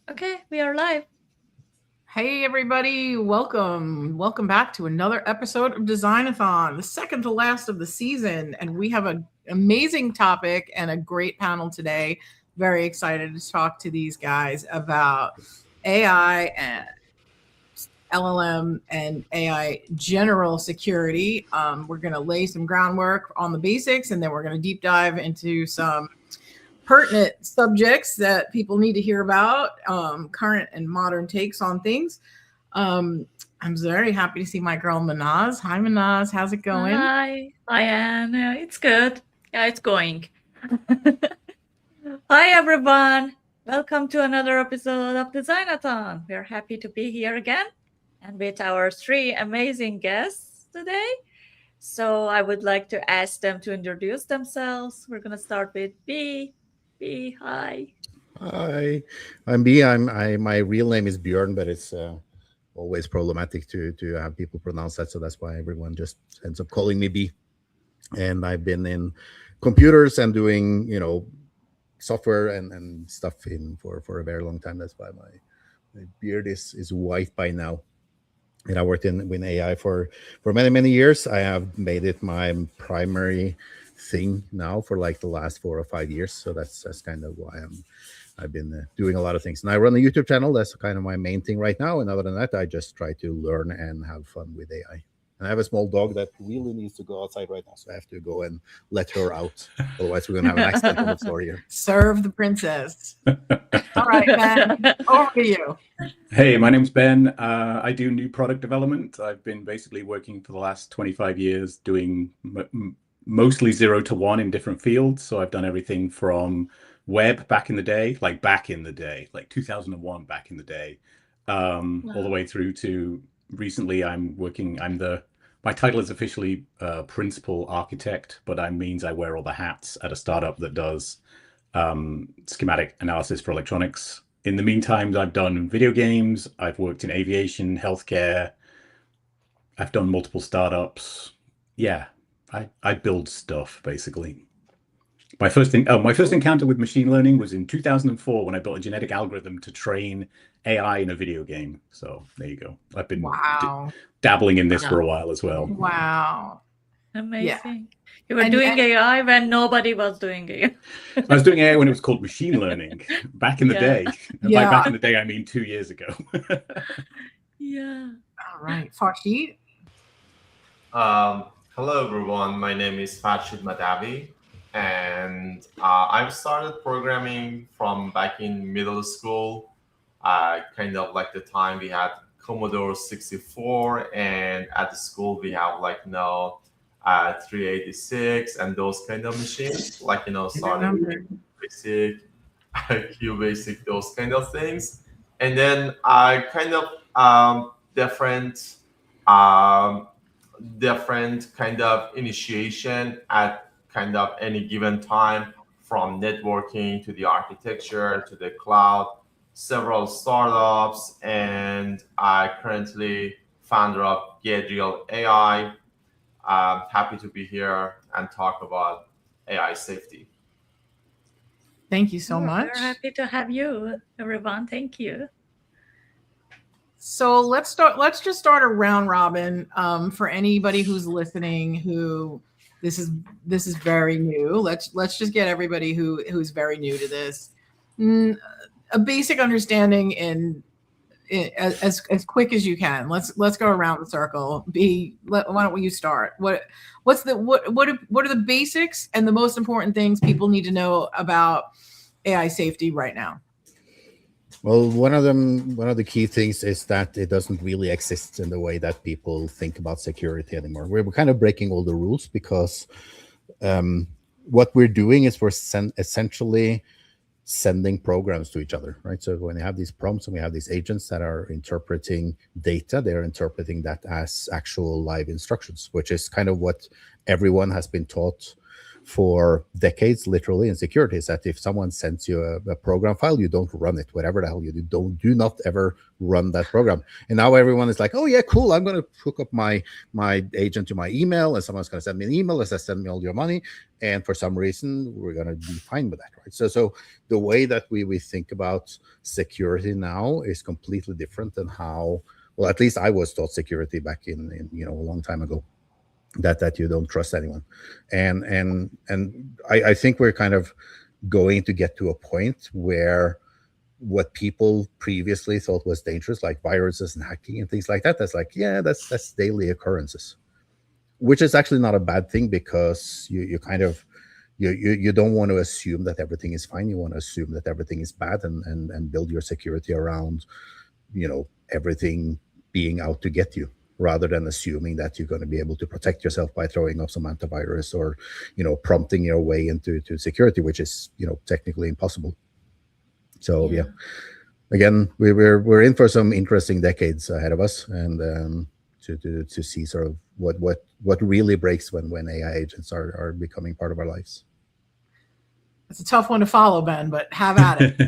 Okay, we are live. Hey everybody, welcome. Welcome back to another episode of DESIGNathon, the second to last of the season. And we have an amazing topic and a great panel today. Very excited to talk to these guys about AI and LLM and AI general security. We're going to lay some groundwork on the basics, and then we're going to deep dive into some pertinent subjects that people need to hear about, current and modern takes on things. I'm very happy to see my girl Manaz. Hi Manaz, how's it going? Hi, Anne. It's good. Yeah, it's going. Hi, everyone. Welcome to another episode of DESIGNathon. We're happy to be here again and with our three amazing guests today. So I would like to ask them to introduce themselves. We're going to start with B. B, hi. Hi, I'm B. My real name is Björn, but it's always problematic to have people pronounce that, so that's why everyone just ends up calling me B. And I've been in computers and doing software and stuff in for a very long time. That's why my beard is white by now. And I worked in AI for many years. I have made it my primary thing now for like the last 4 or 5 years. So that's kind of why I've been doing a lot of things. And I run a YouTube channel. That's kind of my main thing right now. And other than that, I just try to learn and have fun with AI. And I have a small dog that really needs to go outside right now. So I have to go and let her out. Otherwise, we're going to have an accident on the floor here. Serve the princess. All right, Ben, over to you. Hey, my name's Ben. I do new product development. I've been basically working for the last 25 years doing mostly 0 to 1 in different fields. So I've done everything from web back in the day, like 2001 back in the day, all the way through to recently my title is officially principal architect, but that means I wear all the hats at a startup that does schematic analysis for electronics. In the meantime, I've done video games, I've worked in aviation, healthcare, I've done multiple startups. Yeah, I build stuff, basically. My first encounter with machine learning was in 2004 when I built a genetic algorithm to train AI in a video game. So there you go. I've been dabbling in this for a while as well. Wow. Amazing. Yeah. You were doing AI when nobody was doing AI. I was doing AI when it was called machine learning back in the day. And by back in the day, I mean 2 years ago. Yeah. All right. Farshid? Hello, everyone. My name is Farshid Madavi. And I started programming from back in middle school, kind of like the time we had Commodore 64, and at the school we have 386 and those kind of machines, starting with basic, QBasic, those kind of things. And then I kind of different kind of initiation at kind of any given time, from networking to the architecture to the cloud, several startups, and I currently founder of Gadriel AI. I'm happy to be here and talk about AI safety. Thank you so much. We're happy to have you, everyone. Thank you. So let's just start a round robin for anybody who's listening who this is very new. Let's just get everybody who's very new to this a basic understanding in as quick as you can. Let's go around the circle. Why don't you start? What are the basics and the most important things people need to know about AI safety right now? Well, one of the key things is that it doesn't really exist in the way that people think about security anymore. We're kind of breaking all the rules because what we're doing is we're essentially sending programs to each other, right? So when you have these prompts and we have these agents that are interpreting data, they're interpreting that as actual live instructions, which is kind of what everyone has been taught for decades, literally, in security, is that if someone sends you a program file, you don't run it. Whatever the hell you do not ever run that program. And now everyone is like, oh yeah, cool, I'm going to hook up my agent to my email, and someone's going to send me an email that says, send me all your money, and for some reason we're going to be fine with that, right? So the way that we think about security now is completely different than how, well, at least I was taught security back in a long time ago, that you don't trust anyone. And I think we're kind of going to get to a point where what people previously thought was dangerous, like viruses and hacking and things like that, that's like, yeah, that's daily occurrences, which is actually not a bad thing, because you kind of you don't want to assume that everything is fine. You want to assume that everything is bad, and build your security around everything being out to get you, rather than assuming that you're going to be able to protect yourself by throwing up some antivirus, or prompting your way into security, which is technically impossible. So yeah, again, we're in for some interesting decades ahead of us, and to see sort of what really breaks when AI agents are becoming part of our lives. It's a tough one to follow, Ben, but have at it.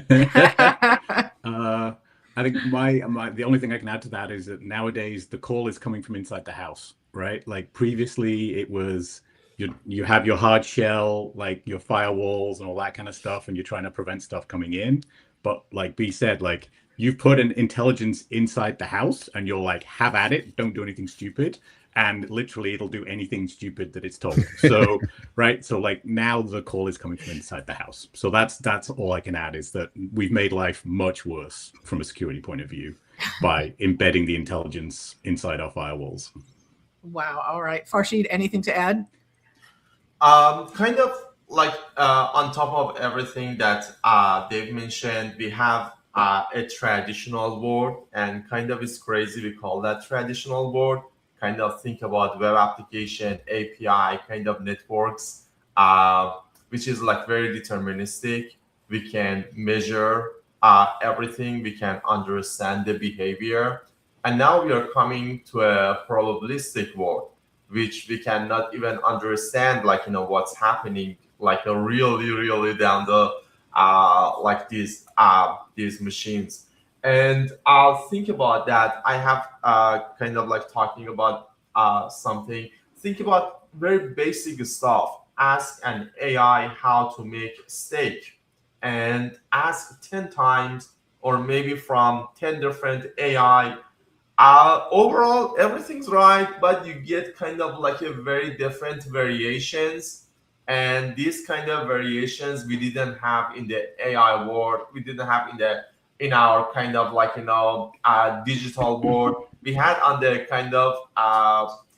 I think the only thing I can add to that is that nowadays the call is coming from inside the house, right? Like previously it was you have your hard shell, like your firewalls and all that kind of stuff, and you're trying to prevent stuff coming in. But like B said, like you've put an intelligence inside the house and you're like, have at it, don't do anything stupid. And literally it'll do anything stupid that it's told. So, right. So like now the call is coming from inside the house. So that's all I can add, is that we've made life much worse from a security point of view by embedding the intelligence inside our firewalls. Wow. All right. Farshid, anything to add? Kind of like on top of everything that Dave mentioned, we have a traditional world, and kind of it's crazy we call that traditional world. Kind of think about web application, API, kind of networks, which is like very deterministic. We can measure everything, we can understand the behavior. And now we are coming to a probabilistic world, which we cannot even understand, like, what's happening, like a really down the, like these machines. And I'll think about that. I have kind of like talking about something. Think about very basic stuff. Ask an AI how to make steak, and ask 10 times, or maybe from 10 different AI. Overall, everything's right, but you get kind of like a very different variations. And these kind of variations we didn't have in the AI world. We didn't have in our kind of like digital world. We had on the kind of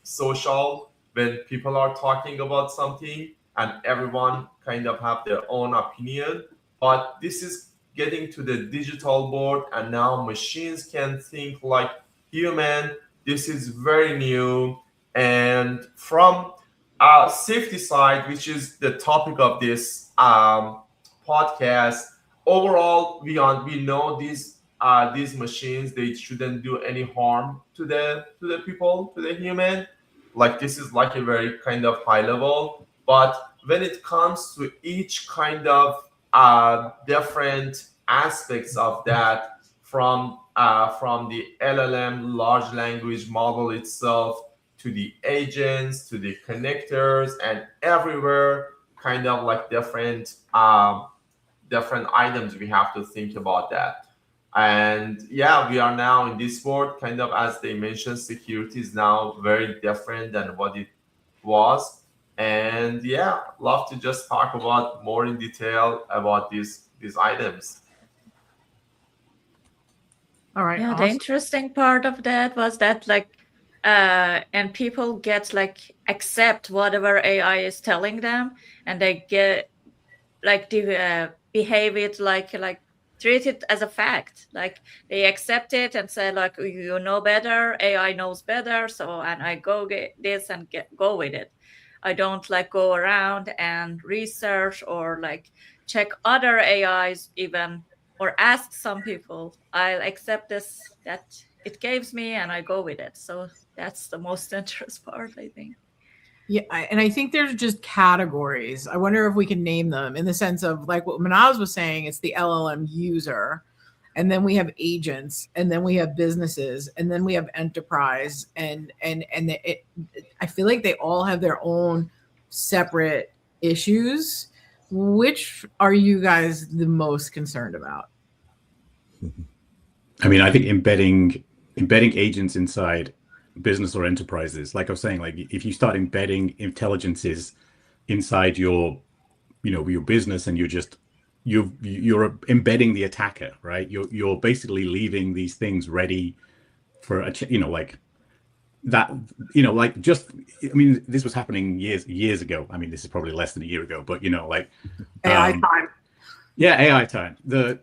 social, when people are talking about something and everyone kind of have their own opinion. But this is getting to the digital world, and now machines can think like human. This is very new. And from safety side, which is the topic of this podcast, overall, we know these machines, they shouldn't do any harm to the people, to the human. Like this is like a very kind of high level. But when it comes to each kind of different aspects of that, from the LLM, large language model itself, to the agents, to the connectors, and everywhere, kind of like different items, we have to think about that. And yeah, we are now in this world, kind of as they mentioned, security is now very different than what it was. And yeah, love to just talk about more in detail about these items. All right. Yeah, the Awesome. interesting part of that was that and people get like accept whatever AI is telling them, and they get like behave it like treat it as a fact. Like they accept it and say like, you know better, AI knows better, so, and I go get this and go with it. I don't like go around and research or like check other AIs even, or ask some people. I'll accept this that it gives me and I go with it. So that's the most dangerous part, I think. Yeah, and I think there's just categories. I wonder if we can name them in the sense of like what Manaz was saying, it's the LLM user, and then we have agents, and then we have businesses, and then we have enterprise, and I feel like they all have their own separate issues. Which are you guys the most concerned about? I mean, I think embedding agents inside business or enterprises, like I was saying, like if you start embedding intelligences inside your, your business, and you're embedding the attacker, right? You're basically leaving these things ready for like that, like just, I mean, this was happening years ago. I mean, this is probably less than a year ago, but like AI time. Yeah, AI time.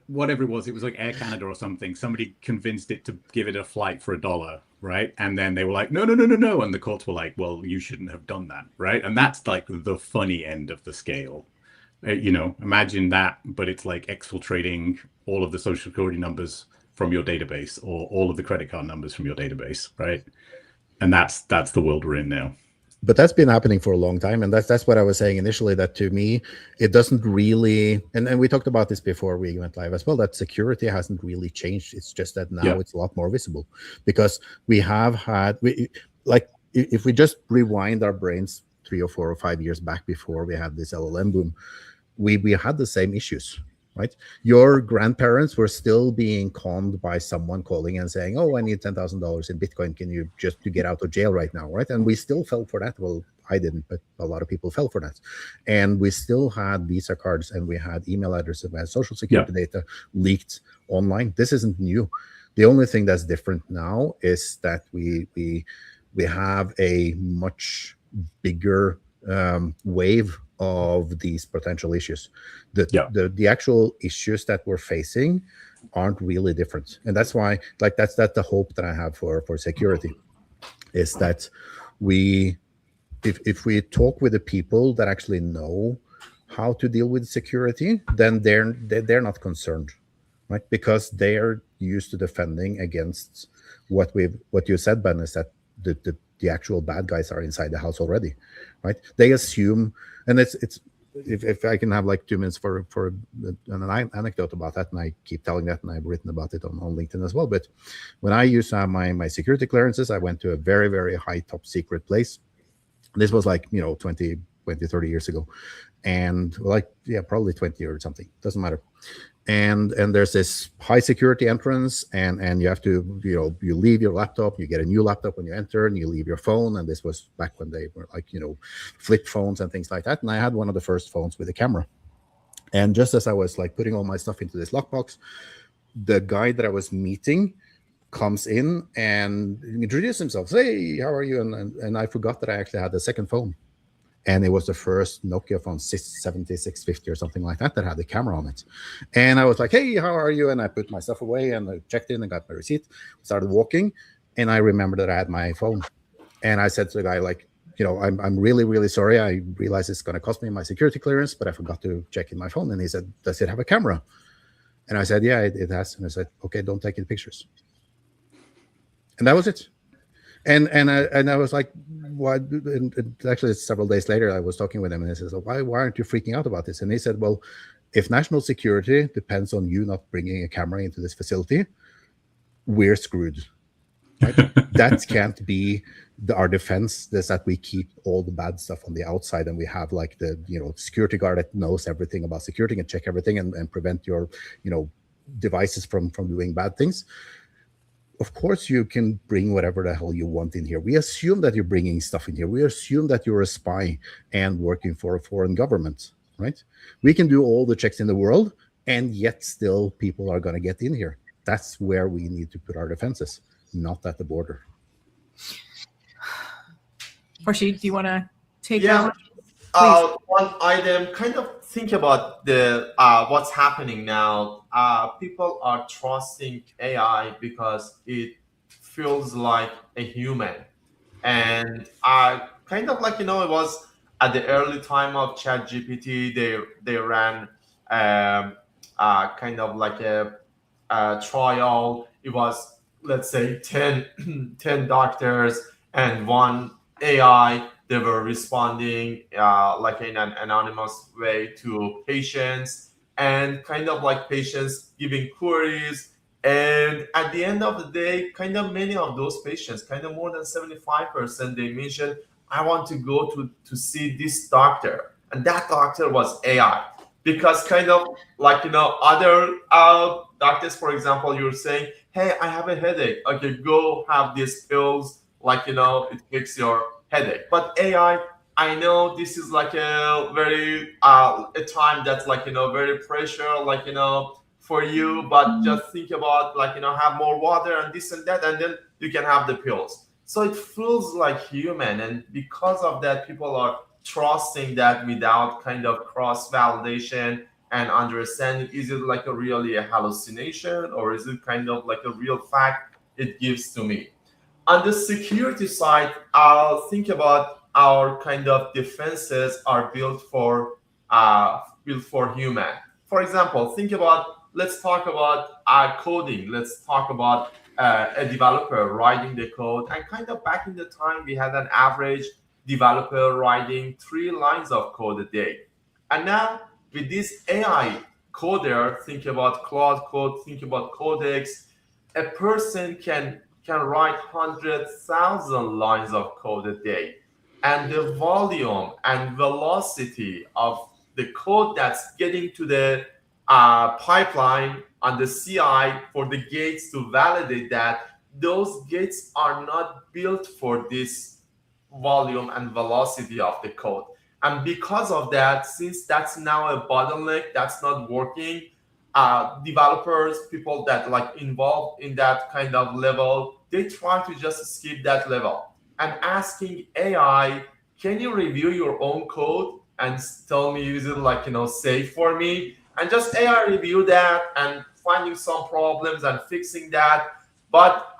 Whatever it was like Air Canada or something. Somebody convinced it to give it a flight for $1, right? And then they were like, no. And the courts were like, well, you shouldn't have done that, right? And that's like the funny end of the scale. Imagine that, but it's like exfiltrating all of the social security numbers from your database, or all of the credit card numbers from your database, right? And that's the world we're in now. But that's been happening for a long time, and that's what I was saying initially, that to me it doesn't really, and we talked about this before we went live as well, that security hasn't really changed. It's just that now it's a lot more visible, because we have had, like if we just rewind our brains 3 or 4 or 5 years back before we had this LLM boom, we had the same issues, right? Your grandparents were still being conned by someone calling and saying, oh, I need $10,000 in Bitcoin. Can you just to get out of jail right now, right? And we still fell for that. Well, I didn't, but a lot of people fell for that. And we still had Visa cards, and we had email addresses, we had social security data leaked online. This isn't new. The only thing that's different now is that we have a much bigger wave of these potential issues. The actual issues that we're facing aren't really different, and that's why, like, that's the hope that I have for security, is that if we talk with the people that actually know how to deal with security, then they're not concerned, right? Because they are used to defending against what you said, Ben, is that the actual bad guys are inside the house already, right? They assume, and it's if I can have like 2 minutes for an anecdote about that, and I keep telling that, and I've written about it on LinkedIn as well. But when I used to have my security clearances, I went to a very, very high top secret place. This was like 20, 30 years ago, and like probably 20 or something, doesn't matter. And there's this high security entrance, and you have to you leave your laptop, you get a new laptop when you enter, and you leave your phone. And this was back when they were like flip phones and things like that. And I had one of the first phones with a camera. And just as I was like putting all my stuff into this lockbox, the guy that I was meeting comes in and introduces himself. Hey, how are you? And I forgot that I actually had a second phone. And it was the first Nokia phone, 670, 650 or something like that had the camera on it. And I was like, hey, how are you? And I put my stuff away, and I checked in and got my receipt, started walking, and I remembered that I had my phone. And I said to the guy, like, I'm really, really sorry. I realize it's going to cost me my security clearance, but I forgot to check in my phone. And he said, does it have a camera? And I said, yeah, it has. And I said, okay, don't take any pictures. And that was it. And I was like, why? And actually, several days later, I was talking with him, and he says, why aren't you freaking out about this? And he said, well, if national security depends on you not bringing a camera into this facility, we're screwed. Right? That can't be our defense. Is that we keep all the bad stuff on the outside, and we have like the security guard that knows everything about security and check everything and prevent your devices from doing bad things. Of course, you can bring whatever the hell you want in here. We assume that you're bringing stuff in here. We assume that you're a spy and working for a foreign government, right? We can do all the checks in the world, and yet still people are going to get in here. That's where we need to put our defenses, not at the border. Farshid, do you want to take Yeah. that? One item, kind of think about the what's happening now. People are trusting AI because it feels like a human, and kind of like it was at the early time of ChatGPT. They ran kind of like a trial. It was, let's say, 10 doctors and one AI They were responding like in an anonymous way to patients, and kind of like patients giving queries. And at the end of the day, kind of many of those patients, kind of more than 75%, they mentioned, I want to go to see this doctor. And that doctor was AI. Because kind of like, other doctors, for example, you're saying, hey, I have a headache. Okay, go have these pills, like, it fix your headache. But AI, I know this is like a very, a time that's like, very pressure, like, for you, but just think about like, have more water and this and that, and then you can have the pills. So it feels like human. And because of that, people are trusting that without kind of cross validation and understanding, is it like a really a hallucination, or is it kind of like a real fact it gives to me? On the security side, I'll think about our kind of defenses are built for human. For example, think about, let's talk about coding. Let's talk about a developer writing the code. And kind of back in the time, we had an average developer writing 3 lines of code a day. And now with this AI coder, think about Claude Code, think about Codex, a person can write 100,000 lines of code a day. And the volume and velocity of the code that's getting to the pipeline on the CI for the gates to validate that, those gates are not built for this volume and velocity of the code. And because of that, since that's now a bottleneck that's not working, developers, people that like involved in that kind of level, they try to just skip that level. And asking AI, can you review your own code and tell me, is it like, safe for me? And just AI review that and finding some problems and fixing that. But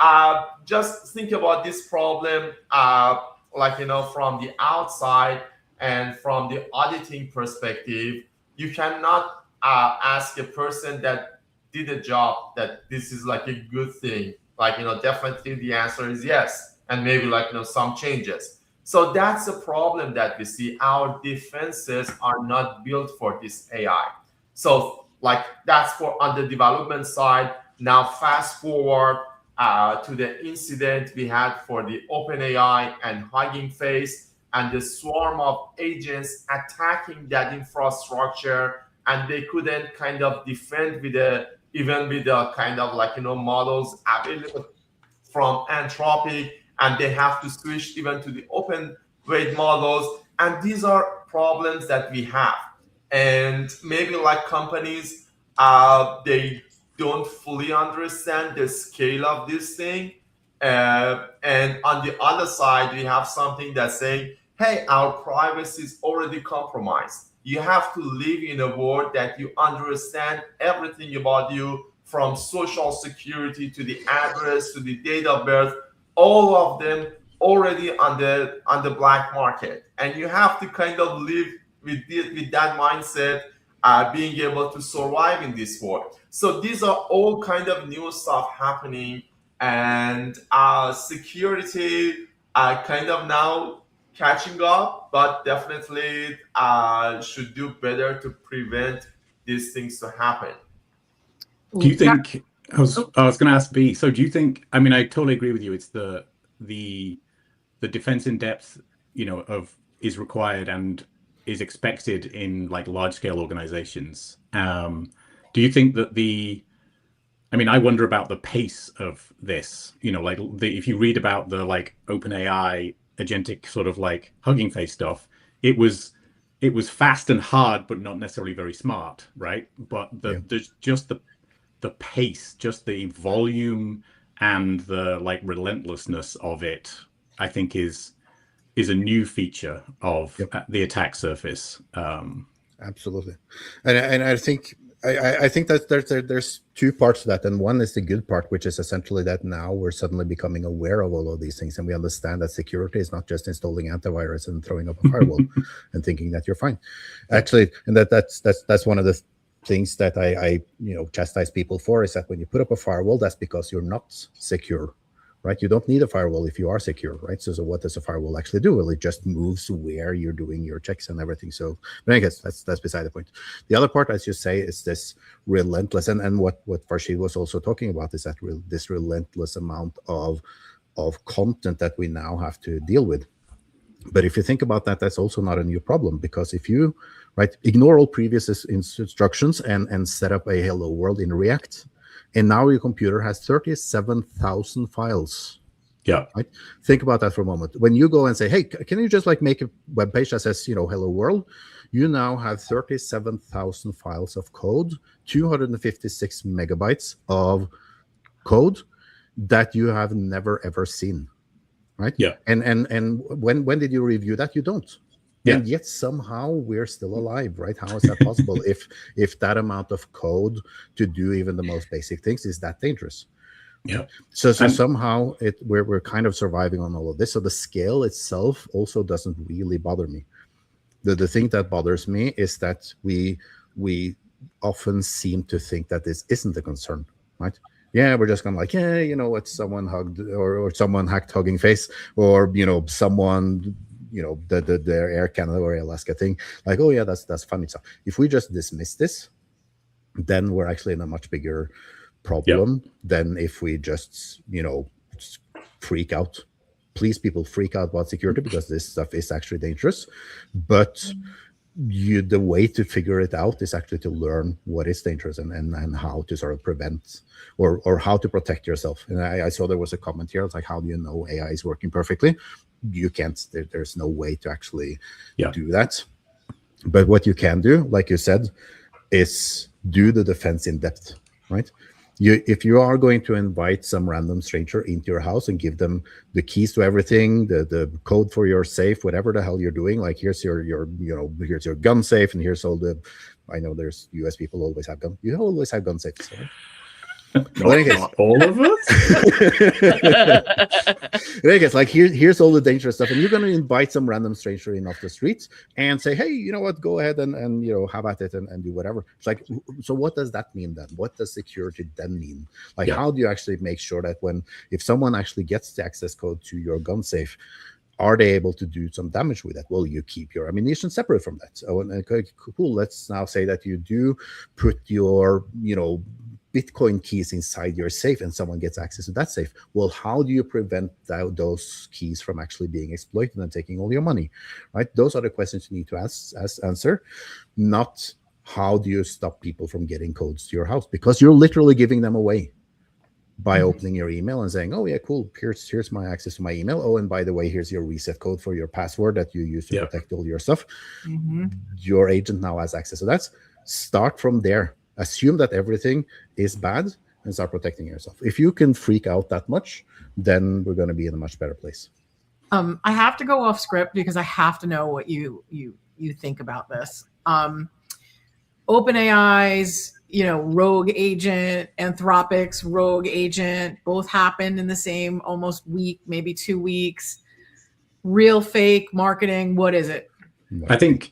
just think about this problem, like, from the outside and from the auditing perspective. You cannot ask a person that did a job that this is like a good thing. Like, definitely the answer is yes. And maybe like, some changes. So that's a problem that we see. Our defenses are not built for this AI. So like that's for on the development side. Now fast forward to the incident we had for the OpenAI and Hugging Face and the swarm of agents attacking that infrastructure, and they couldn't kind of defend with even with the kind of like models available from Anthropic, and they have to switch even to the open weight models. And these are problems that we have. And maybe like companies, they don't fully understand the scale of this thing. And on the other side, we have something that's saying, hey, our privacy is already compromised. You have to live in a world that you understand everything about you, from social security to the address to the date of birth, all of them already on the black market. And you have to kind of live with that mindset, being able to survive in this world. So these are all kind of new stuff happening, and security kind of now catching up, but definitely should do better to prevent these things to happen. Do you think, I was going to ask B, so do you think, I mean, I totally agree with you. It's the defense in depth, is required and is expected in like large scale organizations. Do you think that I wonder about the pace of this, like if you read about the like OpenAI agentic sort of like Hugging Face stuff, it was fast and hard, but not necessarily very smart, right? But there's just the pace, just the volume and the like relentlessness of it, I think is a new feature of the attack surface. Absolutely. And I think that there's 2 parts to that. And one is the good part, which is essentially that now we're suddenly becoming aware of all of these things. And we understand that security is not just installing antivirus and throwing up a firewall and thinking that you're fine. Actually, and that's one of the things that I chastise people for, is that when you put up a firewall, that's because you're not secure. right? You don't need a firewall if you are secure, right? So what does a firewall actually do? Well, it just moves where you're doing your checks and everything. So, but I guess that's beside the point. The other part, as you say, is this relentless, and what Farshid was also talking about is that this relentless amount of content that we now have to deal with. But if you think about that, that's also not a new problem, because if you ignore all previous instructions and set up a hello world in React, and now your computer has 37,000 files. Yeah. Right. Think about that for a moment. When you go and say, hey, can you just make a web page that says, hello world? You now have 37,000 files of code, 256 megabytes of code that you have never ever seen. Right. Yeah. And when did you review that? You don't. Yeah. And yet somehow we're still alive, right? How is that possible? if that amount of code to do even the most basic things is that dangerous? Yeah. So somehow we're kind of surviving on all of this. So the scale itself also doesn't really bother me. The thing that bothers me is that we often seem to think that this isn't a concern, right? Yeah, we're just gonna what someone hugged or someone hacked Hugging Face, or someone the Air Canada or Alaska thing, oh yeah, that's funny stuff. If we just dismiss this, then we're actually in a much bigger problem than if we just freak out. Please, people, freak out about security, because this stuff is actually dangerous. But the way to figure it out is actually to learn what is dangerous and how to sort of prevent or how to protect yourself. And I saw there was a comment here. It's how do you know AI is working perfectly? You can't. There's no way to actually do that. But what you can do, like you said, is do the defense in depth, right? If you are going to invite some random stranger into your house and give them the keys to everything, the code for your safe, whatever the hell you're doing, here's your here's your gun safe, and here's all the, I know there's US people always have gun. You always have gun safes, right? Not all of us. Here's all the dangerous stuff, and you're going to invite some random stranger in off the streets and say, hey, you know what, go ahead and have at it and do whatever. It's so what does that mean then? What does security then mean? How do you actually make sure that if someone actually gets the access code to your gun safe, are they able to do some damage with that? Well, you keep your ammunition separate from that. So, okay, cool. Let's now say that you do put your, Bitcoin keys inside your safe and someone gets access to that safe. Well, how do you prevent those keys from actually being exploited and taking all your money, right? Those are the questions you need to answer, not how do you stop people from getting codes to your house, because you're literally giving them away by opening your email and saying, oh yeah, cool, here's my access to my email. Oh, and by the way, here's your reset code for your password that you use to protect all your stuff. Your agent now has access to that. Start from there. Assume that everything is bad and start protecting yourself. If you can freak out that much, then we're going to be in a much better place. I have to go off script because I have to know what you think about this. OpenAI's, rogue agent, Anthropic's rogue agent, both happened in the same almost week, maybe 2 weeks. Real, fake marketing. What is it? I think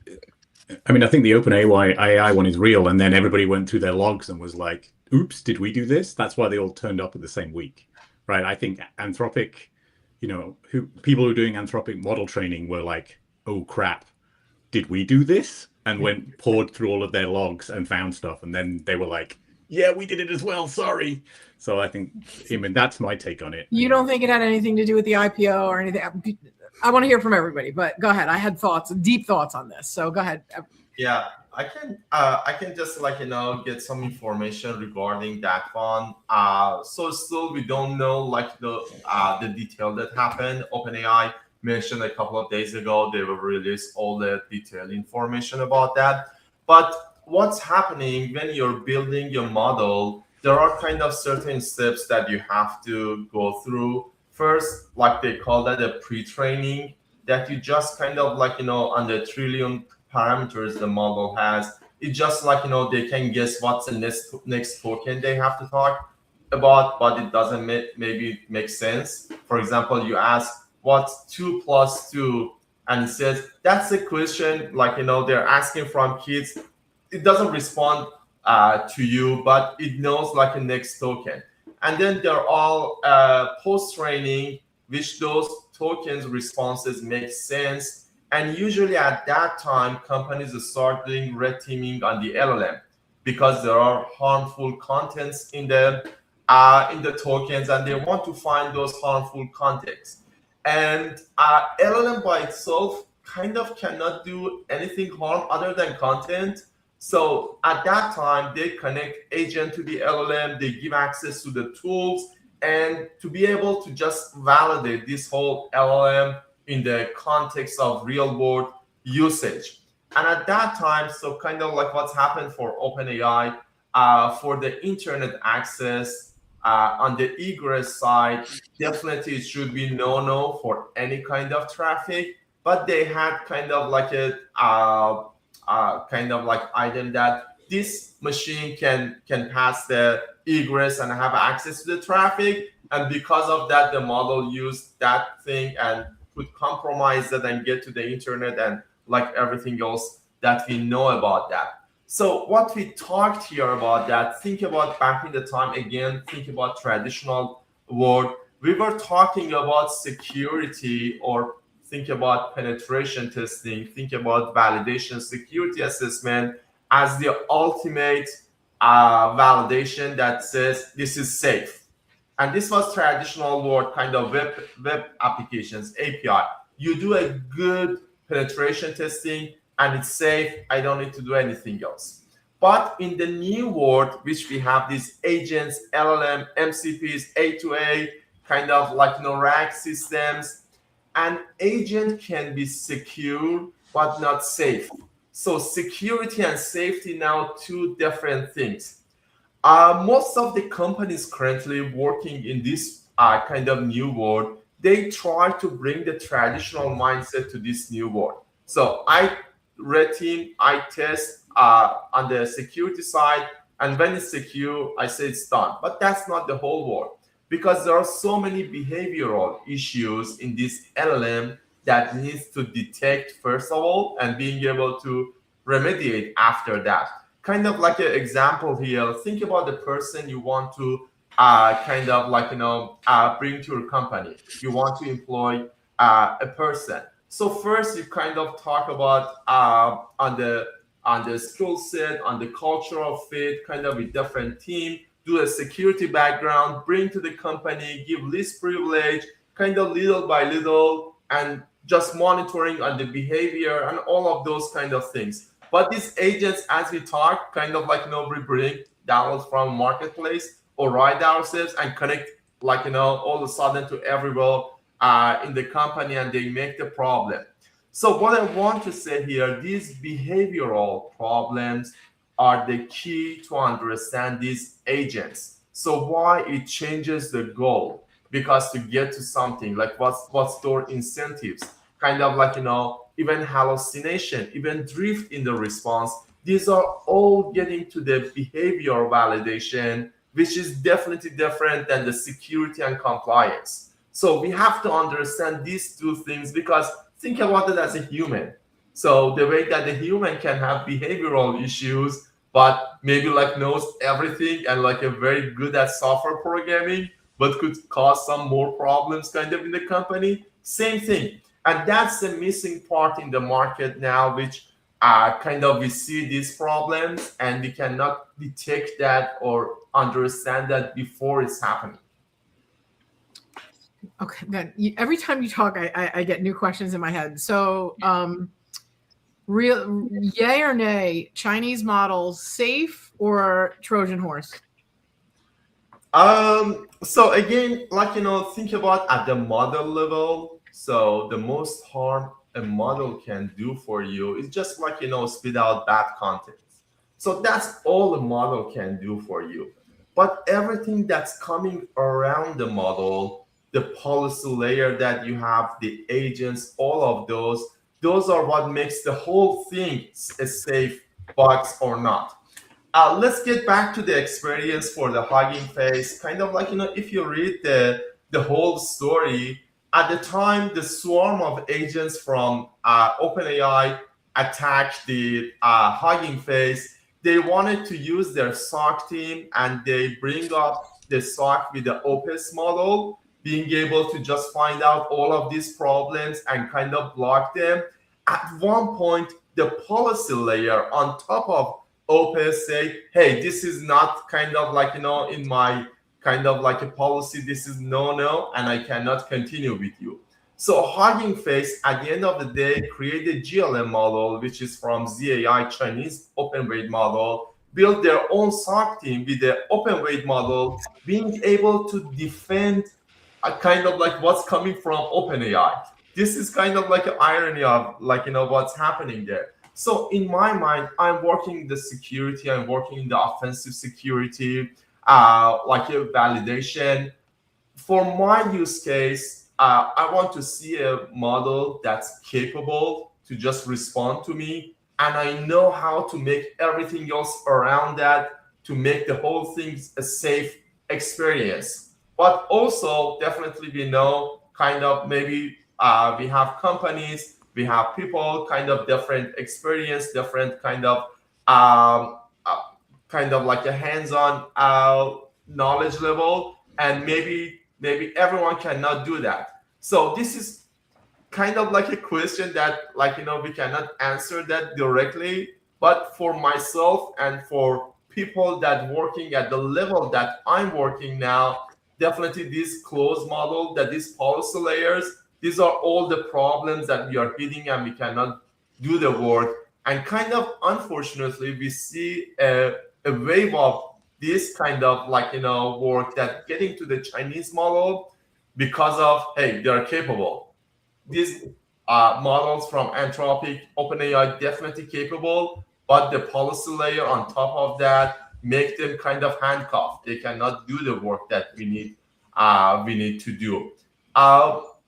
the OpenAI one is real, and then everybody went through their logs and was like, oops, did we do this? That's why they all turned up at the same week, right? I think Anthropic, people who are doing Anthropic model training were like, oh crap, did we do this? And poured through all of their logs and found stuff. And then they were like, yeah, we did it as well, sorry. So I think, that's my take on it. You don't think it had anything to do with the IPO or anything? I want to hear from everybody, but go ahead. I had deep thoughts on this. So go ahead. Yeah, I can just get some information regarding that one. So still we don't know the detail that happened. OpenAI mentioned a couple of days ago they will release all the detailed information about that. But what's happening when you're building your model, there are kind of certain steps that you have to go through. First, they call that a pre-training, that you just kind of on the trillion parameters the model has, it's just they can guess what's the next token they have to talk about, but it doesn't maybe make sense. For example, you ask what's 2 + 2, and it says that's a question they're asking from kids. It doesn't respond to you, but it knows a next token. And then they're all post-training, which those tokens responses make sense. And usually at that time, companies start doing red teaming on the LLM because there are harmful contents in the tokens, and they want to find those harmful contents. And LLM by itself kind of cannot do anything harm other than content. So at that time, they connect agent to the LLM, they give access to the tools, and to be able to just validate this whole LLM in the context of real world usage. And at that time, so kind of like what's happened for OpenAI, for the internet access on the egress side, definitely it should be no for any kind of traffic. But they had kind of like a kind of like item that this machine can pass the egress and have access to the traffic. And because of that, the model used that thing and could compromise it and get to the internet and like everything else that we know about that. So what we talked here about that, think about back in the time, again, think about traditional world. We were talking about security, or think about penetration testing, think about validation, security assessment as the ultimate validation that says this is safe. And this was traditional world, kind of web applications, API. You do a good penetration testing and it's safe. I don't need to do anything else. But in the new world, which we have these agents, LLM, MCPs, A2A, kind of like RAG systems, an agent can be secure but not safe. So security and safety now two different things. Most of the companies currently working in this kind of new world, they try to bring the traditional mindset to this new world. So I red team, I test on the security side, and when it's secure, I say it's done. But that's not the whole world, because there are so many behavioral issues in this LLM that needs to detect first of all and being able to remediate after that. Kind of like an example here, think about the person you want to kind of like, bring to your company. You want to employ a person. So first you kind of talk about on the skill set, on the cultural fit, kind of a different team, do a security background, bring to the company, give least privilege, kind of little by little, and just monitoring on the behavior and all of those kind of things. But these agents, as we talk, kind of like, we bring downloads from marketplace or write ourselves and connect like, all of a sudden to everywhere in the company, and they make the problem. So what I want to say here, these behavioral problems are the key to understand these agents. So why it changes the goal? Because to get to something, like what's their incentives? Kind of like, even hallucination, even drift in the response. These are all getting to the behavior validation, which is definitely different than the security and compliance. So we have to understand these two things, because think about it as a human. So the way that the human can have behavioral issues, but maybe like knows everything and like a very good at software programming, but could cause some more problems kind of in the company. Same thing. And that's the missing part in the market now, which kind of we see these problems and we cannot detect that or understand that before it's happening. Okay, then every time you talk, I get new questions in my head. So, yay or nay, Chinese models safe or Trojan horse? So again, like, think about at the model level. So the most harm a model can do for you is just like, spit out bad content. So that's all a model can do for you. But everything that's coming around the model, the policy layer that you have, the agents, all of those are what makes the whole thing a safe box or not. Let's get back to the experience for the Hugging Face. Kind of like, if you read the whole story, at the time, the swarm of agents from OpenAI attacked the Hugging Face. They wanted to use their SOC team, and they the SOC with the Opus model, being able to just find out all of these problems and kind of block them. At one point, the policy layer on top of Opus say, hey, this is not kind of like, in my kind of like a policy, this is no, and I cannot continue with you. So Hugging Face, at the end of the day, create a GLM model, which is from ZAI, Chinese open weight model, build their own SOC team with the open weight model, being able to defend a kind of like what's coming from OpenAI. This is kind of like an irony of like, what's happening there. So in my mind, I'm working in the security, I'm working in the offensive security, like a validation. For my use case, I want to see a model that's capable to just respond to me. And I know how to make everything else around that to make the whole thing a safe experience. But also, definitely we know kind of maybe we have companies, we have people, kind of different experience, different kind of like a hands-on knowledge level, and maybe everyone cannot do that. So this is kind of like a question that like we cannot answer that directly, but for myself and for people that working at the level that I'm working now, definitely this closed model, that these policy layers, these are all the problems that we are hitting and we cannot do the work. And kind of unfortunately, we see a wave of this kind of like, work that getting to the Chinese model because of, hey, they're capable. These models from Anthropic, OpenAI, definitely capable, but the policy layer on top of that make them kind of handcuffed. They cannot do the work that we need to do.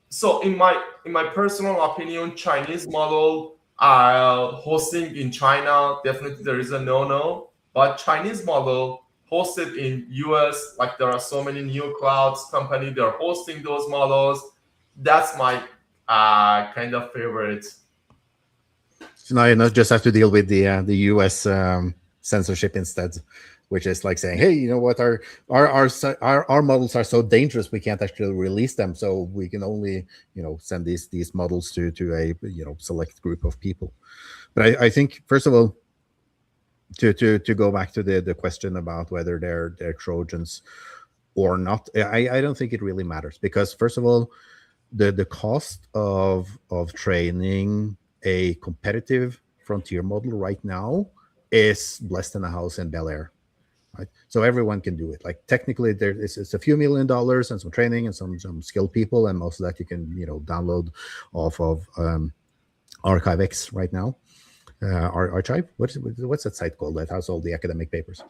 So in my personal opinion, Chinese model hosting in China, definitely there is a no. But Chinese model hosted in US, like there are so many new clouds company, they're hosting those models. That's my kind of favorite. So now you just have to deal with the US censorship instead, which is like saying, hey, you know what, our models are so dangerous we can't actually release them, so we can only send these models to a select group of people. But I think first of all, to go back to the question about whether they're Trojans or not, I don't think it really matters, because first of all, the cost of training a competitive frontier model right now is less than a house in Bel Air, right? So everyone can do it. Like technically, it's a few $1 million and some training and some skilled people, and most of that you can download off of ArchiveX right now. Archive, what's that site called that has all the academic papers?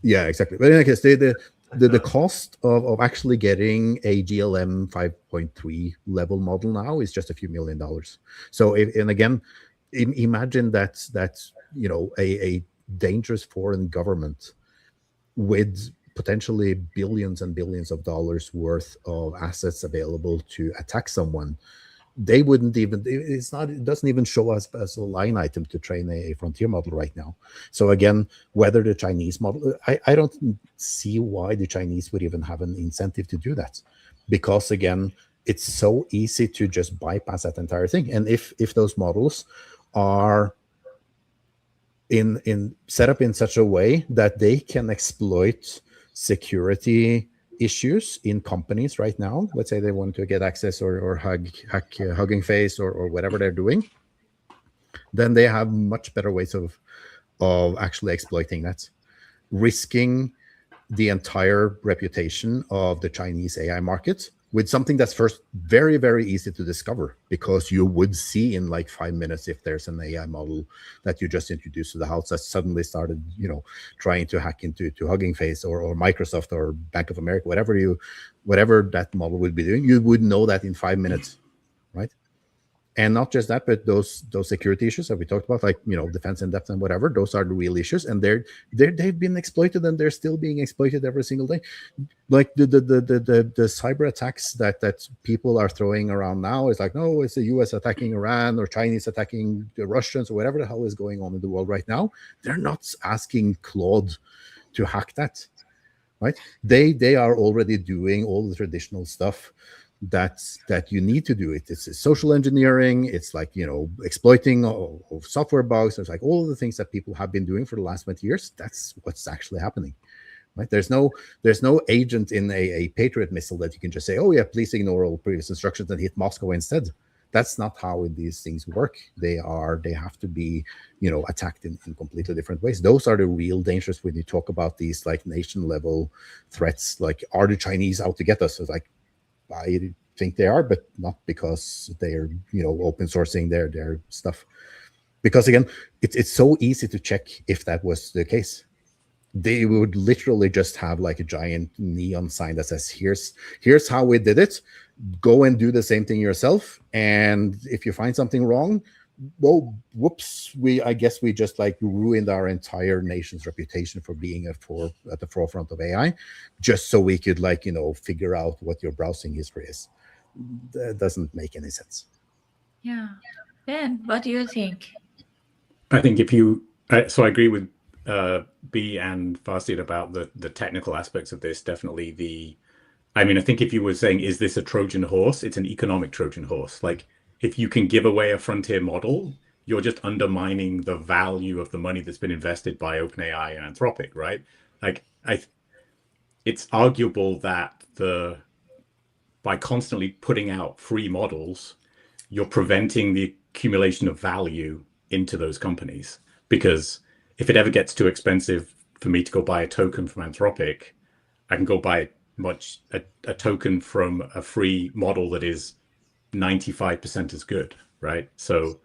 Yeah, exactly. But in any case, the cost of actually getting a GLM 5.3 level model now is just a few $1 million. So and again, imagine that's a dangerous foreign government with potentially billions and billions of dollars worth of assets available to attack someone. They wouldn't even, it doesn't even show us as a line item to train a frontier model right now. So again, whether the Chinese model, I don't see why the Chinese would even have an incentive to do that, because again, it's so easy to just bypass that entire thing. And if those models are set up in such a way that they can exploit security issues in companies right now, let's say they want to get access or hack Hugging Face or whatever they're doing, then they have much better ways of actually exploiting that, risking the entire reputation of the Chinese AI market with something that's first very, very easy to discover, because you would see in like 5 minutes if there's an AI model that you just introduced to the house that suddenly started, trying to hack into Hugging Face or Microsoft or Bank of America, whatever that model would be doing, you would know that in 5 minutes, right? And not just that, but those security issues that we talked about, like defense in depth and whatever, those are the real issues, and they've been exploited, and they're still being exploited every single day. Like the cyber attacks that people are throwing around now is like, no, it's the US attacking Iran or Chinese attacking the Russians or whatever the hell is going on in the world right now. They're not asking Claude to hack that. right? They are already doing all the traditional stuff that you need to do. It's social engineering. It's like, exploiting of software bugs. It's like all of the things that people have been doing for the last 20 years. That's what's actually happening. Right? There's no agent in a Patriot missile that you can just say, oh yeah, please ignore all previous instructions and hit Moscow instead. That's not how these things work. They have to be, attacked in completely different ways. Those are the real dangers when you talk about these like nation level threats. Like, are the Chinese out to get us? It's like, I think they are, but not because they're, open sourcing their stuff. Because again, it's so easy to check if that was the case. They would literally just have like a giant neon sign that says, here's how we did it. Go and do the same thing yourself. And if you find something wrong, well, whoops, I guess we just like ruined our entire nation's reputation for being at the forefront of AI, just so we could like, figure out what your browsing history is. That doesn't make any sense. Yeah. Ben, what do you think? I think so I agree with B and Farsid about the technical aspects of this. Definitely I think if you were saying, is this a Trojan horse? It's an economic Trojan horse. Like, if you can give away a frontier model, you're just undermining the value of the money that's been invested by OpenAI and Anthropic, right? Like, it's arguable that by constantly putting out free models, you're preventing the accumulation of value into those companies. Because if it ever gets too expensive for me to go buy a token from Anthropic, I can go buy a token from a free model that is 95% as good, right? So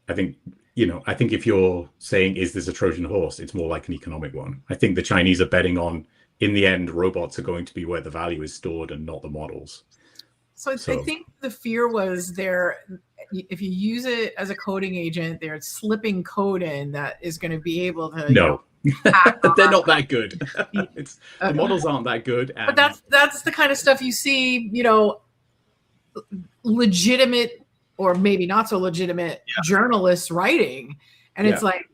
I think if you're saying, is this a Trojan horse, it's more like an economic one. I think the Chinese are betting on, in the end, robots are going to be where the value is stored and not the models. So I think the fear was if you use it as a coding agent, they're slipping code in that is going to be able to, no. They're not that good. The models aren't that good. But that's the kind of stuff you see, legitimate or maybe not so legitimate journalists writing. And it's like,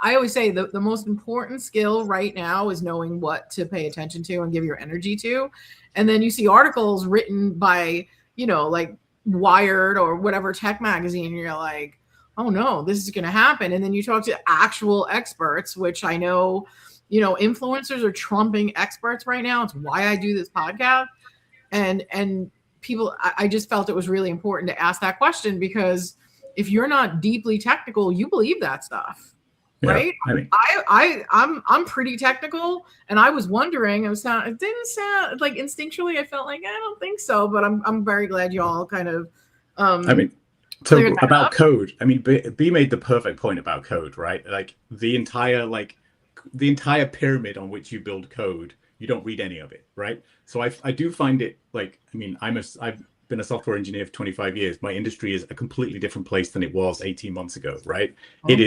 I always say the most important skill right now is knowing what to pay attention to and give your energy to. And then you see articles written by, like Wired or whatever tech magazine, and you're like, oh no, this is going to happen. And then you talk to actual experts, which I know, influencers are trumping experts right now. It's why I do this podcast. And people, I just felt it was really important to ask that question, because if you're not deeply technical, you believe that stuff. Yeah, right? I'm pretty technical, and I was wondering. It didn't sound like instinctually. I felt like I don't think so, but I'm very glad you all kind of. So about code, B made the perfect point about code, right? Like the entire pyramid on which you build code, you don't read any of it, right? So I do find it like, I've been a software engineer for 25 years. My industry is a completely different place than it was 18 months ago, right? Oh.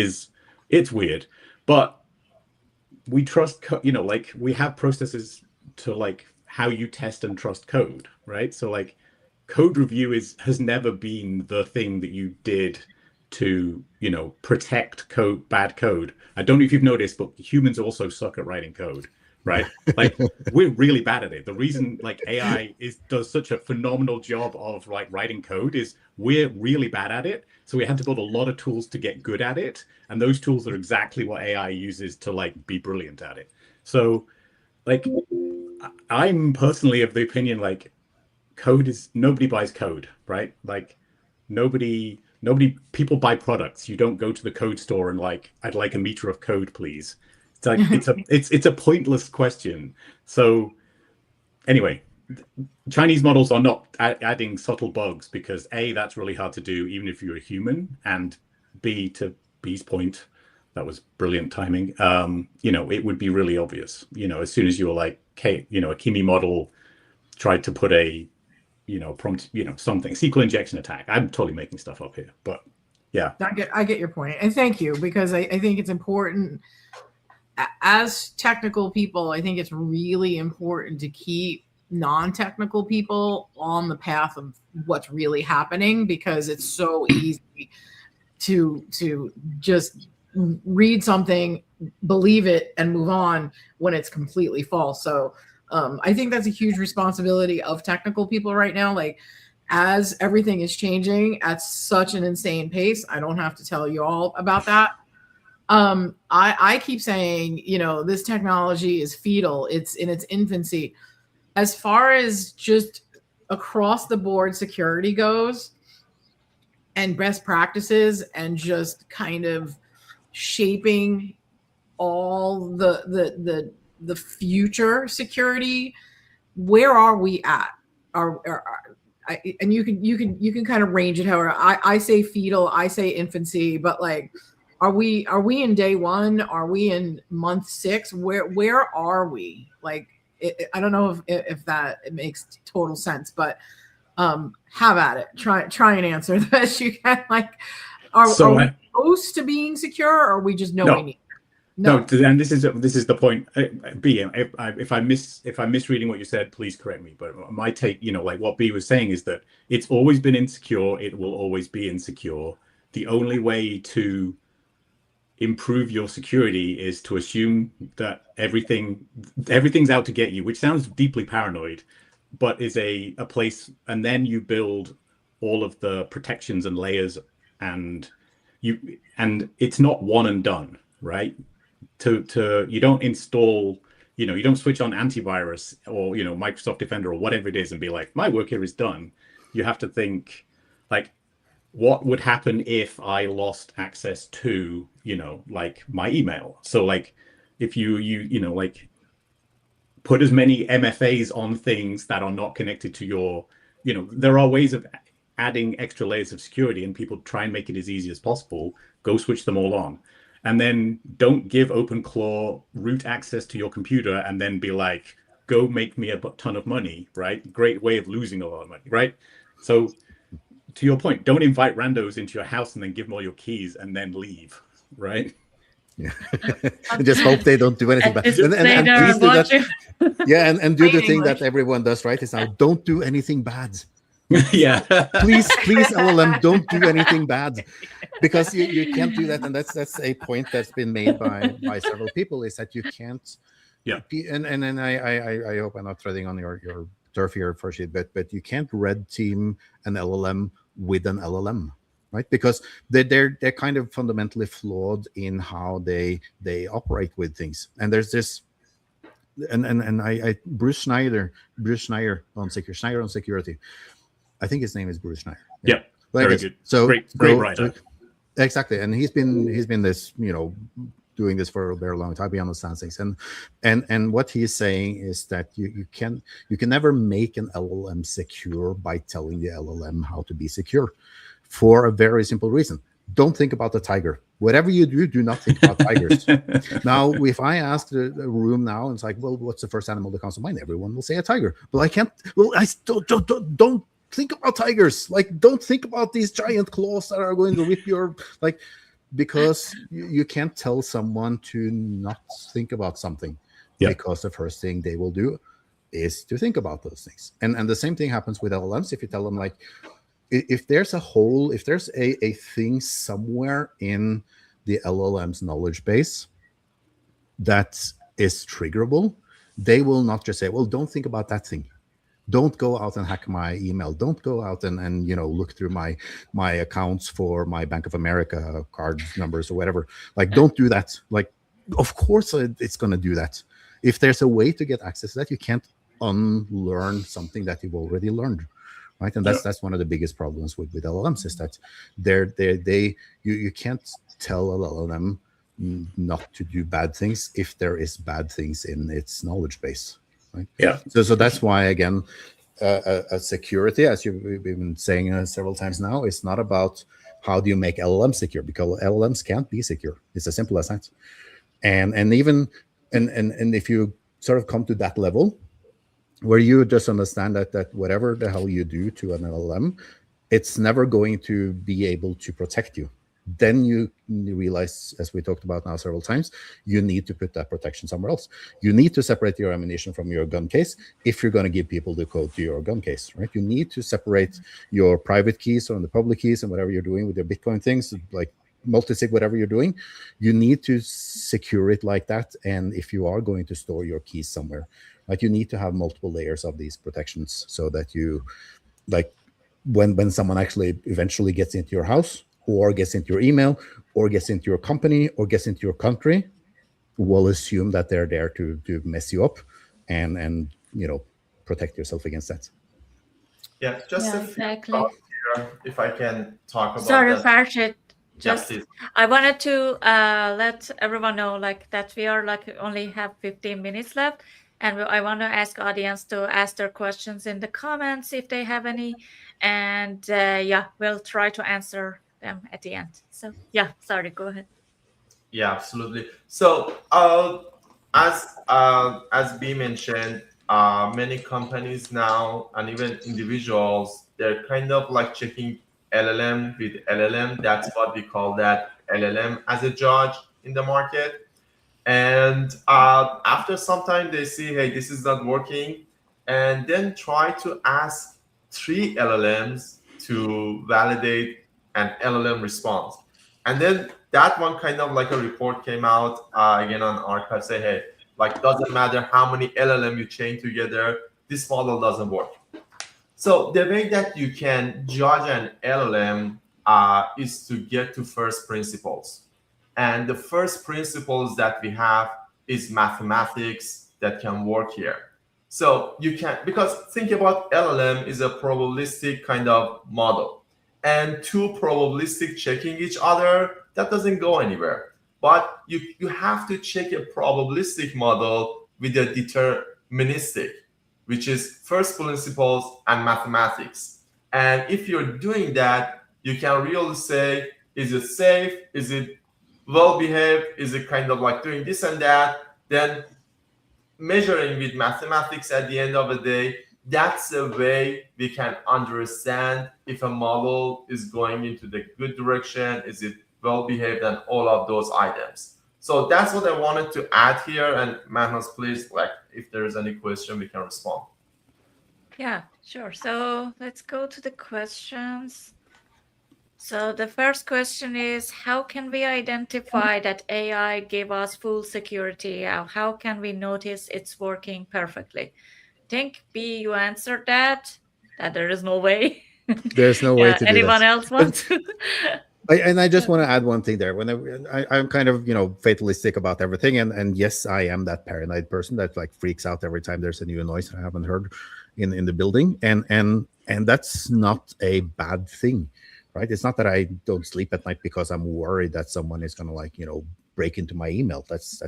It's weird, but we trust, we have processes to like how you test and trust code, right? So like code review has never been the thing that you did to, protect bad code. I don't know if you've noticed, but humans also suck at writing code, right? Like we're really bad at it. The reason like AI does such a phenomenal job of like writing code is we're really bad at it. So we had to build a lot of tools to get good at it. And those tools are exactly what AI uses to like be brilliant at it. So like, I'm personally of the opinion, like nobody buys code, right? Like people buy products. You don't go to the code store and like, I'd like a meter of code, please. It's like, it's a pointless question. So anyway, Chinese models are not adding subtle bugs because A, that's really hard to do, even if you're a human, and B, to B's point, that was brilliant timing. It would be really obvious, as soon as you were like, a Kimi model tried to put a, prompt, something, SQL injection attack. I'm totally making stuff up here, but yeah. I get your point. And thank you, because I think it's important as technical people. I think it's really important to keep non-technical people on the path of what's really happening, because it's so easy to just read something, believe it and move on when it's completely false. So I think that's a huge responsibility of technical people right now. Like, as everything is changing at such an insane pace, I don't have to tell you all about that. I keep saying, this technology is fetal. It's in its infancy. As far as just across the board security goes and best practices and just kind of shaping all the future security, where are we at? And you can kind of range it however. I say fetal, I say infancy, but like, are we in day one? Are we in month 6? Where are we? Like, I don't know if that makes total sense, but have at it. Try and answer the best you can. Like, are we close to being secure, or are we just knowing it? No, and this is the point. B, if I'm misreading what you said, please correct me. But my take, like what B was saying, is that it's always been insecure. It will always be insecure. The only way to improve your security is to assume that everything's out to get you, which sounds deeply paranoid, but is a place, and then you build all of the protections and layers, and it's not one and done, right? You don't install, you don't switch on antivirus or Microsoft Defender or whatever it is and be like, my work here is done. You have to think, like, what would happen if I lost access to like my email? So like, if you like, put as many MFAs on things that are not connected to your, there are ways of adding extra layers of security, and people try and make it as easy as possible. Go switch them all on. And then don't give OpenClaw root access to your computer and then be like, go make me a ton of money, right? Great way of losing a lot of money, right? So to your point, don't invite randos into your house and then give them all your keys and then leave, right? Yeah. Just hope they don't do anything bad. And please do that. Yeah, and do the thing that everyone does, right? Is now, don't do anything bad. Yeah. please LLM, don't do anything bad, because you can't do that. And that's a point that's been made by several people, is that you can't. Yeah. And I hope I'm not treading on your turf here, Farshid, but you can't red team an LLM with an LLM, right? Because they're kind of fundamentally flawed in how they operate with things. And there's this, and I Bruce Schneier on security. I think his name is Bruce Schneier. Yeah, very good. So great writer. Exactly, and he's been this, doing this for a very long time. He understands things, and what he's saying is that you can never make an LLM secure by telling the LLM how to be secure, for a very simple reason. Don't think about the tiger. Whatever you do not think about tigers. Now, if I ask the room now, and it's like, well, what's the first animal that comes to mind? Everyone will say a tiger. Well, I can't. Well, I still don't think about tigers. Like, don't think about these giant claws that are going to rip your, like, because you can't tell someone to not think about something. Yeah. Because the first thing they will do is to think about those things. And the same thing happens with LLMs. If you tell them, like, if there's a hole, if there's a thing somewhere in the LLM's knowledge base that is triggerable, they will not just say, well, don't think about that thing. Don't go out and hack my email. Don't go out and look through my accounts for my Bank of America card numbers or whatever. Like, don't do that. Like, of course it's going to do that. If there's a way to get access to that, you can't unlearn something that you've already learned, right? And that's one of the biggest problems with LLMs, is that you can't tell a LLM not to do bad things if there is bad things in its knowledge base. Right? Yeah. So that's why, again, security, as you've been saying several times now, is not about how do you make LLMs secure, because LLMs can't be secure. It's as simple as that. And if you sort of come to that level where you just understand that whatever the hell you do to an LLM, it's never going to be able to protect you. Then you realize, as we talked about now several times, you need to put that protection somewhere else. You need to separate your ammunition from your gun case if you're going to give people the code to your gun case, right? You need to separate your private keys from the public keys and whatever you're doing with your Bitcoin things. Like, multi-sig, whatever you're doing, you need to secure it like that. And if you are going to store your keys somewhere, like, you need to have multiple layers of these protections so that you, like, when someone actually eventually gets into your house or gets into your email or gets into your company or gets into your country, we'll assume that they're there to mess you up and protect yourself against that. Yeah, just Yeah, a few exactly. thoughts here, if I can talk about Sorry, that. Farshid. Yeah, Just please. I wanted to let everyone know like that we are like only have 15 minutes left, and I want to ask audience to ask their questions in the comments if they have any, and yeah, we'll try to answer them at the end. So yeah, sorry, go ahead. Yeah, absolutely. So, as B mentioned, many companies now and even individuals, they're kind of like checking LLM with LLM. That's what we call that LLM as a judge in the market. And after some time, they see, hey, this is not working, and then try to ask 3 LLMs to validate an LLM response. And then that one kind of like a report came out again on archive, say, hey, like, doesn't matter how many LLM you chain together, this model doesn't work. So the way that you can judge an LLM is to get to first principles. And the first principles that we have is mathematics that can work here. So you can, because think about LLM is a probabilistic kind of model, and two probabilistic checking each other, that doesn't go anywhere. But you have to check a probabilistic model with a deterministic, which is first principles and mathematics. And if you're doing that, you can really say, is it safe? Is it well behaved? Is it kind of like doing this and that? Then measuring with mathematics at the end of the day, that's the way we can understand if a model is going into the good direction, is it well behaved, and all of those items. So that's what I wanted to add here. And Manos, please, like, if there's any question, we can respond. Yeah, sure. So let's go to the questions. So the first question is, how can we identify that AI give us full security? How can we notice it's working perfectly? Think B, you answered that there is no way. There's no way Yeah, to do anyone that. else want to? I just want to add one thing there. When I'm kind of fatalistic about everything, and yes, I am that paranoid person that like freaks out every time there's a new noise I haven't heard in the building, and that's not a bad thing, right? It's not that I don't sleep at night because I'm worried that someone is gonna break into my email. That's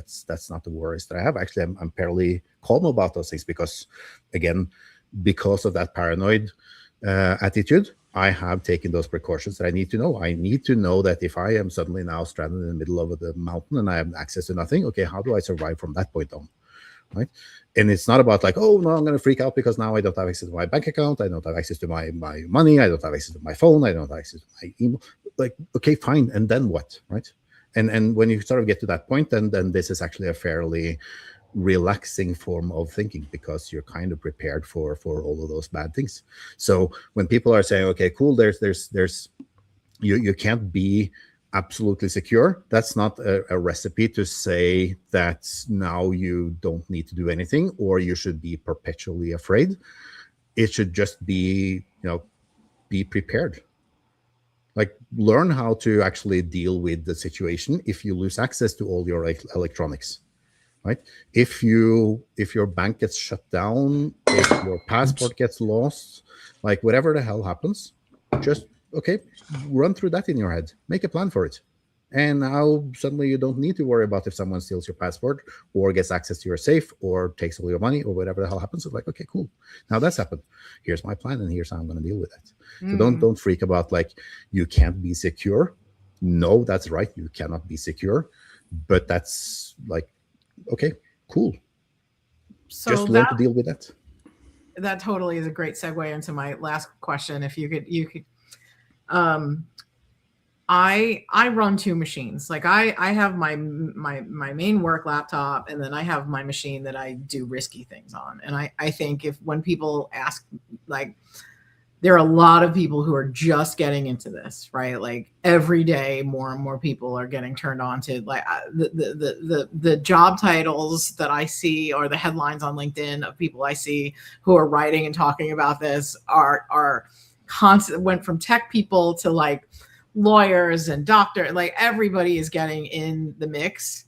not the worries that I have. Actually, I'm fairly calm about those things because, again, because of that paranoid attitude, I have taken those precautions that I need to know. I need to know that if I am suddenly now stranded in the middle of the mountain and I have access to nothing, okay, how do I survive from that point on, right? And it's not about like, oh, no, I'm going to freak out because now I don't have access to my bank account. I don't have access to my money. I don't have access to my phone. I don't have access to my email. Like, okay, fine. And then what, right? And when you sort of get to that point, then this is actually a fairly relaxing form of thinking because you're kind of prepared for all of those bad things. So when people are saying, okay, cool, there's you can't be absolutely secure, that's not a recipe to say that now you don't need to do anything or you should be perpetually afraid. It should just be be prepared. Like, learn how to actually deal with the situation if you lose access to all your electronics. Right? If your bank gets shut down, if your passport gets lost, like whatever the hell happens, just run through that in your head, make a plan for it. And now suddenly you don't need to worry about if someone steals your passport or gets access to your safe or takes all your money or whatever the hell happens. It's like, okay, cool. Now that's happened. Here's my plan and here's how I'm going to deal with it. So don't freak about like you can't be secure. No, that's right. You cannot be secure. But that's like, okay, cool. So just learn to deal with that. That totally is a great segue into my last question. If you could, I run 2 machines. Like I have my main work laptop, and then I have my machine that I do risky things on. And I think when people ask, like, there are a lot of people who are just getting into this, right? Like every day, more and more people are getting turned on to like the job titles that I see, or the headlines on LinkedIn of people I see who are writing and talking about this are constant. Went from tech people to like lawyers and doctor, like everybody is getting in the mix.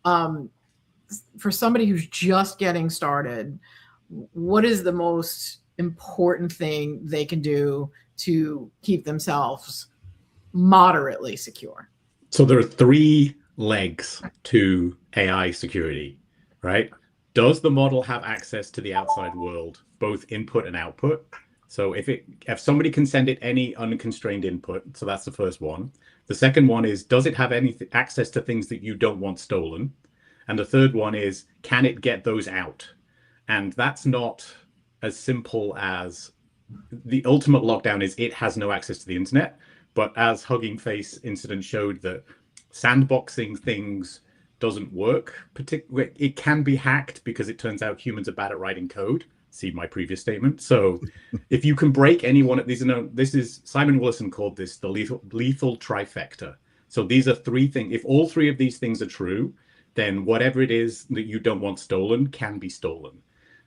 For somebody who's just getting started, what is the most important thing they can do to keep themselves moderately secure? So there are 3 legs to AI security, right? Does the model have access to the outside world, both input and output? So if somebody can send it any unconstrained input, so that's the first one. The second one is, does it have any access to things that you don't want stolen? And the third one is, can it get those out? And that's not as simple as the ultimate lockdown is it has no access to the internet. But as Hugging Face incident showed, that sandboxing things doesn't work. Particularly, it can be hacked because it turns out humans are bad at writing code. See my previous statement. So if you can break any one of these, this is Simon Willison called this the lethal trifecta. So these are 3 things. If all 3 of these things are true, then whatever it is that you don't want stolen can be stolen.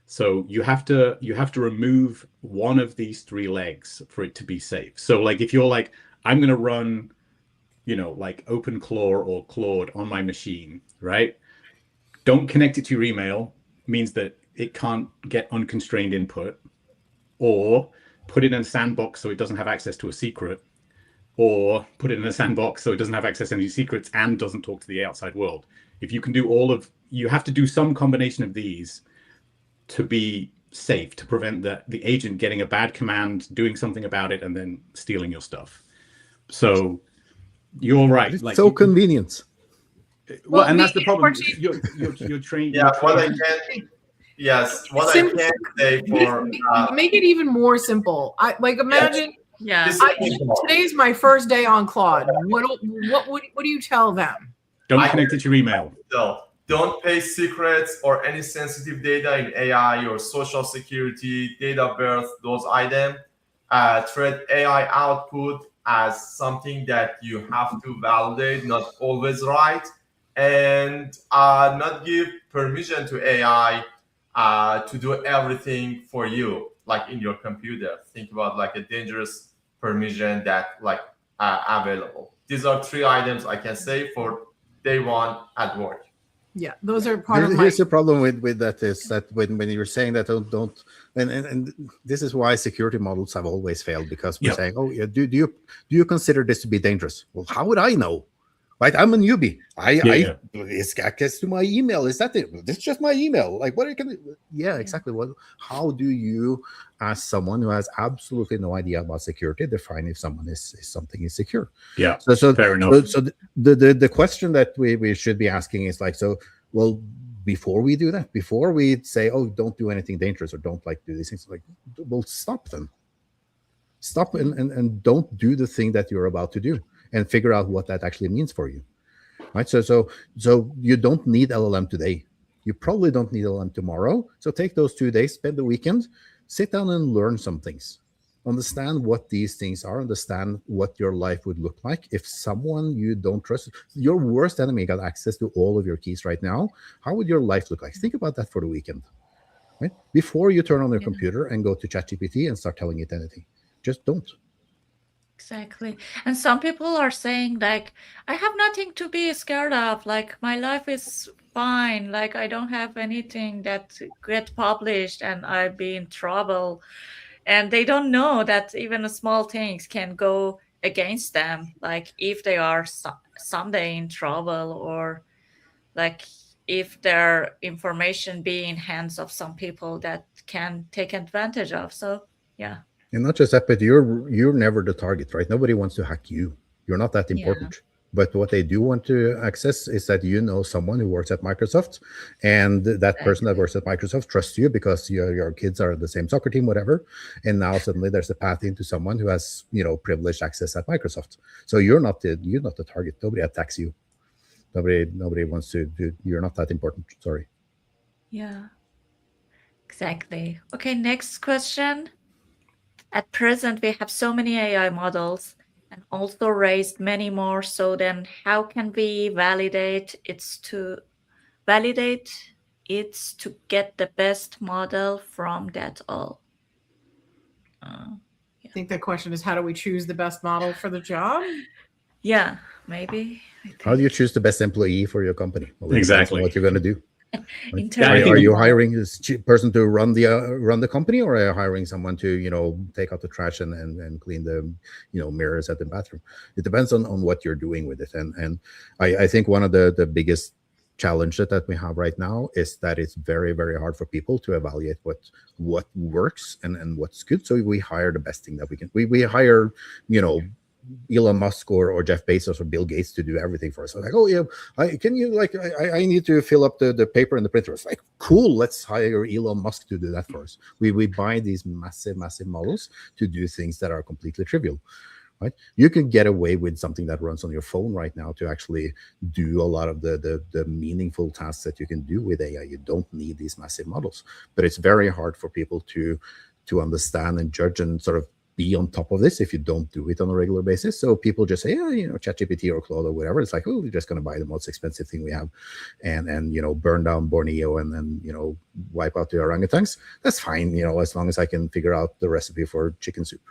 So you have to remove one of these 3 legs for it to be safe. So like if you're like, I'm going to run, like OpenClaw or Claude on my machine, right? Don't connect it to your email, means that it can't get unconstrained input, or put it in a sandbox so it doesn't have access to a secret, or put it in a sandbox so it doesn't have access to any secrets and doesn't talk to the outside world. If you can do you have to do some combination of these to be safe, to prevent the agent getting a bad command, doing something about it, and then stealing your stuff. So you're right. It's like so convenient. Well, and that's the problem. You're trained. Yeah, what I can say for make it even more simple. I like imagine. Yeah. Today's my first day on Claude. What do you tell them? Don't connect it to your email. Don't pay secrets or any sensitive data in AI, your social security, date of birth, those items. Treat AI output as something that you have to validate, not always right, and not give permission to AI to do everything for you, like in your computer. Think about like a dangerous permission that available. These are 3 items I can say for day 1 at work. Yeah, those are part of my. Here's the problem with that is that when you're saying that don't and this is why security models have always failed, because we're saying, oh yeah, do you consider this to be dangerous? Well, how would I know? Right, I'm a newbie. It's access to my email. Is that it? It's just my email. Like, what can? Yeah, exactly. What? How do you, as someone who has absolutely no idea about security, define if something is secure? Yeah. So fair enough. So the question that we should be asking is like, so well, before we do that, before we say, oh, don't do anything dangerous or don't do these things, like, well, stop them. Stop and don't do the thing that you're about to do. And figure out what that actually means for you, right? So you don't need LLM today. You probably don't need LLM tomorrow. So take those 2 days, spend the weekend, sit down and learn some things. Understand what these things are. Understand what your life would look like if someone you don't trust, your worst enemy, got access to all of your keys right now. How would your life look like? Think about that for the weekend, right? Before you turn on your computer and go to ChatGPT and start telling it anything. Just don't. Exactly. And some people are saying like, I have nothing to be scared of. Like my life is fine. Like I don't have anything that get published and I'd be in trouble. And they don't know that even small things can go against them. Like if they are someday in trouble, or like if their information be in hands of some people that can take advantage of. So yeah. And not just that, but you're never the target, right? Nobody wants to hack you. You're not that important. Yeah. But what they do want to access is that someone who works at Microsoft, and that person that works at Microsoft trusts you because your kids are the same soccer team, whatever. And now suddenly there's a path into someone who has privileged access at Microsoft. So you're not the target. Nobody attacks you. Nobody wants to do. You're not that important. Sorry. Yeah. Exactly. Okay. Next question. at present we have so many AI models and also raised many more. So then how can we validate it's to get the best model from that all? I think the question is, how do we choose the best model for the job? Yeah, maybe. How do you choose the best employee for your company? Well, it depends Exactly. on what you're going to do. Right? Internally. Are you hiring this person to run the company, or are you hiring someone to take out the trash and clean the mirrors at the bathroom? It depends on what you're doing with it, and I think one of the biggest challenge that we have right now is that it's very, very hard for people to evaluate what works and what's good. So we hire the best thing that we can. We hire Elon Musk or Jeff Bezos or Bill Gates to do everything for us. So like, oh yeah, I need to fill up the paper and the printer. It's like, cool, let's hire Elon Musk to do that for us. We buy these massive models to do things that are completely trivial. Right? You can get away with something that runs on your phone right now to actually do a lot of the meaningful tasks that you can do with AI. You don't need these massive models, but it's very hard for people to understand and judge and sort of be on top of this if you don't do it on a regular basis. So people just say, ChatGPT or Claude or whatever. It's like, oh, we're just going to buy the most expensive thing we have, and burn down Borneo and then wipe out the orangutans. That's fine, as long as I can figure out the recipe for chicken soup.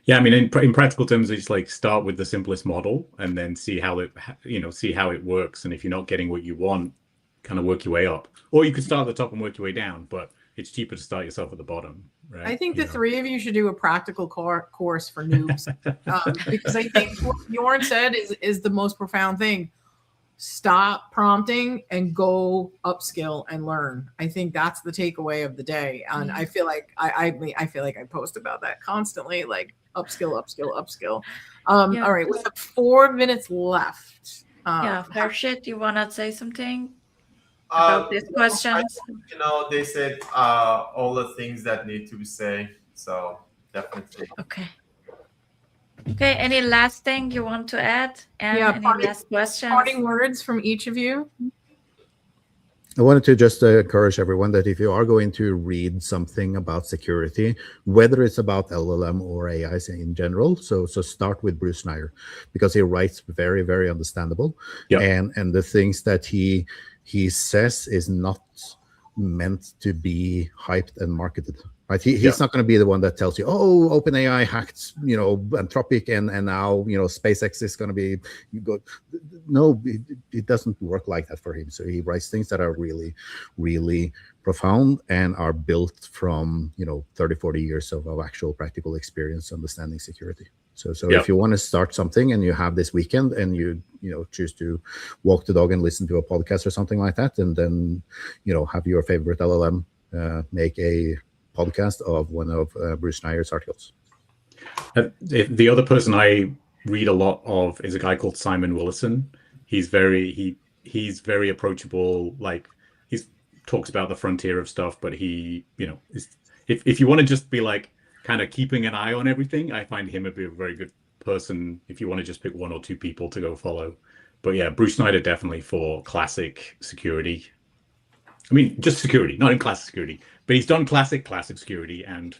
Yeah, I mean, in practical terms, it's like start with the simplest model and then see how it works. And if you're not getting what you want, kind of work your way up. Or you could start at the top and work your way down, but it's cheaper to start yourself at the bottom, right? I think the three of you should do a practical course for noobs, because I think what Bjorn said is the most profound thing. Stop prompting and go upskill and learn. I think that's the takeaway of the day. And I feel like I feel like I post about that constantly, like upskill. All right, we have 4 minutes left. Farshid, you want to say something about these questions? They said all the things that need to be said. So definitely. Okay, any last thing you want to add? And any last questions? Parting words from each of you? I wanted to just encourage everyone that if you are going to read something about security, whether it's about LLM or AIs in general, so start with Bruce Schneier, because he writes very, very understandable. Yep. And the things that he says is not meant to be hyped and marketed. Right? He's not going to be the one that tells you, oh, OpenAI hacked, Anthropic, and now, SpaceX is going to be good. No, it doesn't work like that for him. So he writes things that are really, really profound and are built from, 30, 40 years of actual practical experience understanding security. So if you want to start something and you have this weekend and you choose to walk the dog and listen to a podcast or something like that, and then, have your favorite LLM make a podcast of one of Bruce Schneier's articles. The other person I read a lot of is a guy called Simon Willison. He's very approachable. Like, he talks about the frontier of stuff, but he, if you want to just be like kind of keeping an eye on everything, I find him to be a very good person if you want to just pick one or two people to go follow. But yeah, Bruce Schneier definitely for classic security. I mean, just security, not in classic security, but he's done classic security and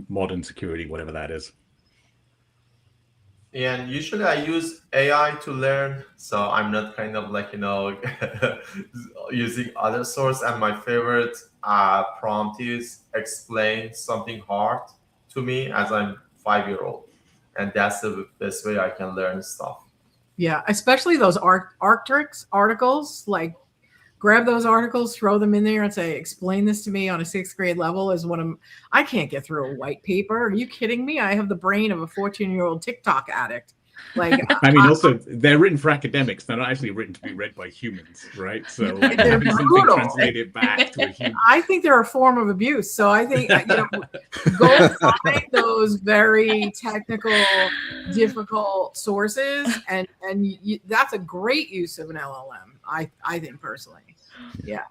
modern security, whatever that is. And usually I use AI to learn, so I'm not kind of like, using other source. And my favorite prompt is explain something hard to me as I'm 5-year-old. And that's the best way I can learn stuff. Yeah, especially those Arcturix articles, like grab those articles, throw them in there and say, explain this to me on a 6th grade level is what I can't get through a white paper. Are you kidding me? I have the brain of a 14-year-old TikTok addict. Like, I mean, also they're written for academics. They're not actually written to be read by humans, right? So they're brutal. Translated back to a human. I think they're a form of abuse. So I think go find those very technical, difficult sources, and that's a great use of an LLM. I think personally. Yeah.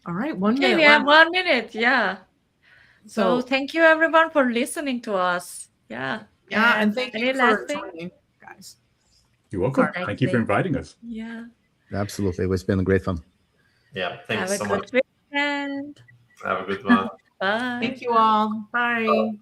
All right, 1 minute. Okay, we have 1 minute. Yeah. So thank you everyone for listening to us. Yeah. Yeah, and thank you for joining, guys. You're welcome. Thank you for inviting us. Yeah. Absolutely. It's been great fun. Yeah, thanks so much. Have a good weekend. Have a good one. Bye. Thank you all. Bye.